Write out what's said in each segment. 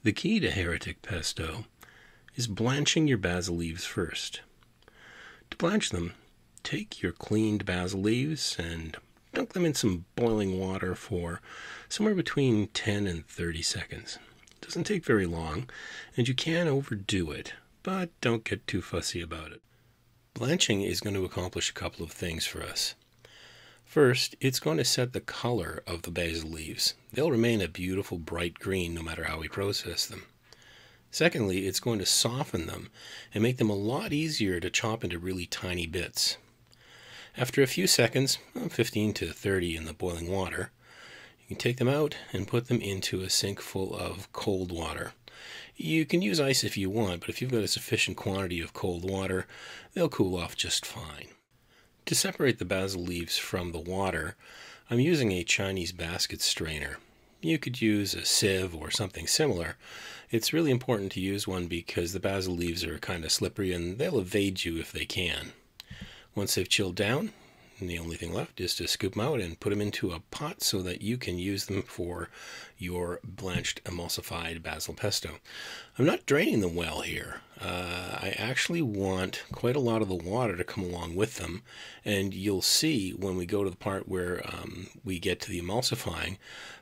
The key to Heretic Pesto is blanching your basil leaves first. To blanch them, take your cleaned basil leaves and dunk them in some boiling water for somewhere between 10 and 30 seconds. It doesn't take very long, and you can overdo it, but don't get too fussy about it. Blanching is going to accomplish a couple of things for us. First, it's going to set the color of the basil leaves. They'll remain a beautiful bright green no matter how we process them. Secondly, it's going to soften them and make them a lot easier to chop into really tiny bits. After a few seconds, 15 to 30 in the boiling water, you can take them out and put them into a sink full of cold water. You can use ice if you want, but if you've got a sufficient quantity of cold water, they'll cool off just fine. To separate the basil leaves from the water, I'm using a Chinese basket strainer. You could use a sieve or something similar. It's really important to use one because the basil leaves are kind of slippery and they'll evade you if they can. Once they've chilled down, the only thing left is to scoop them out and put them into a pot so that you can use them for your blanched emulsified basil pesto. I'm not draining them well here. I actually want quite a lot of the water to come along with them, and you'll see when we go to the part where we get to the emulsifying,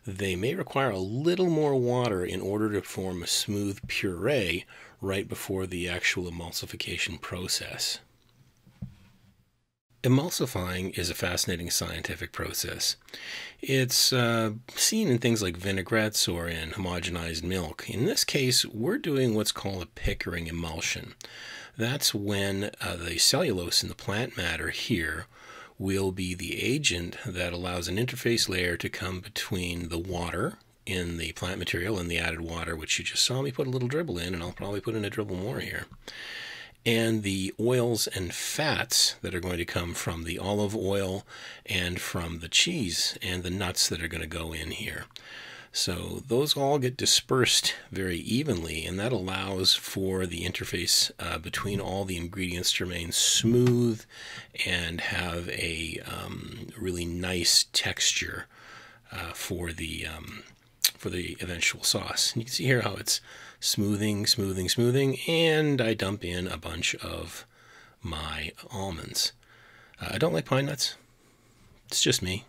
they may require a little more water in order to form a smooth puree right before the actual emulsification process. Emulsifying is a fascinating scientific process. It's seen in things like vinaigrettes or in homogenized milk. In this case, we're doing what's called a Pickering emulsion. That's when the cellulose in the plant matter here will be the agent that allows an interface layer to come between the water in the plant material and the added water, which you just saw me put a little dribble in, and I'll probably put in a dribble more here, and the oils and fats that are going to come from the olive oil and from the cheese and the nuts that are going to go in here. So those all get dispersed very evenly, and that allows for the interface between all the ingredients to remain smooth and have a really nice texture for the eventual sauce. And you can see here how it's smoothing, and I dump in a bunch of my almonds. I don't like pine nuts. It's just me.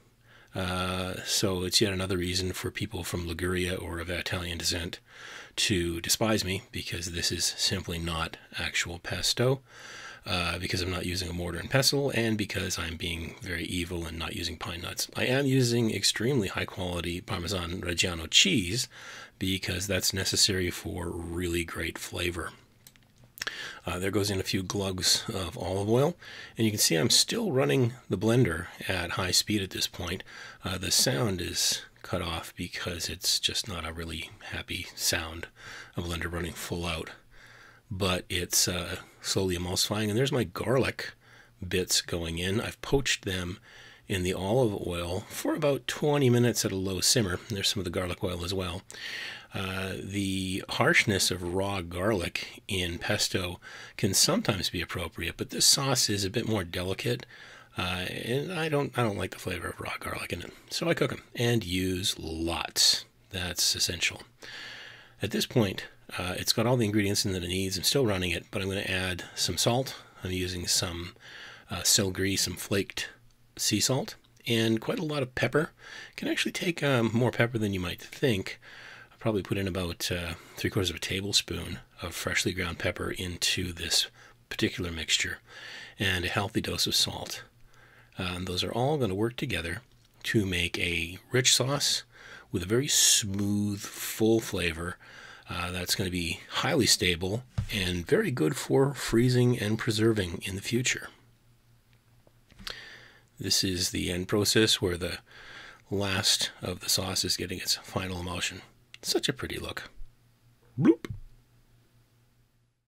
So it's yet another reason for people from Liguria or of Italian descent to despise me, because this is simply not actual pesto, because I'm not using a mortar and pestle, and because I'm being very evil and not using pine nuts. I am using extremely high quality Parmesan Reggiano cheese because that's necessary for really great flavor. There goes in a few glugs of olive oil, and you can see I'm still running the blender at high speed at this point. The sound is cut off because it's just not a really happy sound, a blender running full out. But it's slowly emulsifying, and there's my garlic bits going in. I've poached them in the olive oil for about 20 minutes at a low simmer. There's some of the garlic oil as well. The harshness of raw garlic in pesto can sometimes be appropriate, but this sauce is a bit more delicate, and I don't like the flavor of raw garlic in it. So I cook them and use lots. That's essential. At this point, it's got all the ingredients in that it needs. I'm still running it, but I'm going to add some salt. I'm using some celery, some flaked sea salt, and quite a lot of pepper. Can actually take more pepper than you might think. I'll probably put in about 3/4 of a tablespoon of freshly ground pepper into this particular mixture, and a healthy dose of salt. Those are all going to work together to make a rich sauce with a very smooth, full flavor that's going to be highly stable and very good for freezing and preserving in the future. This is the end process where the last of the sauce is getting its final emulsion. Such a pretty look.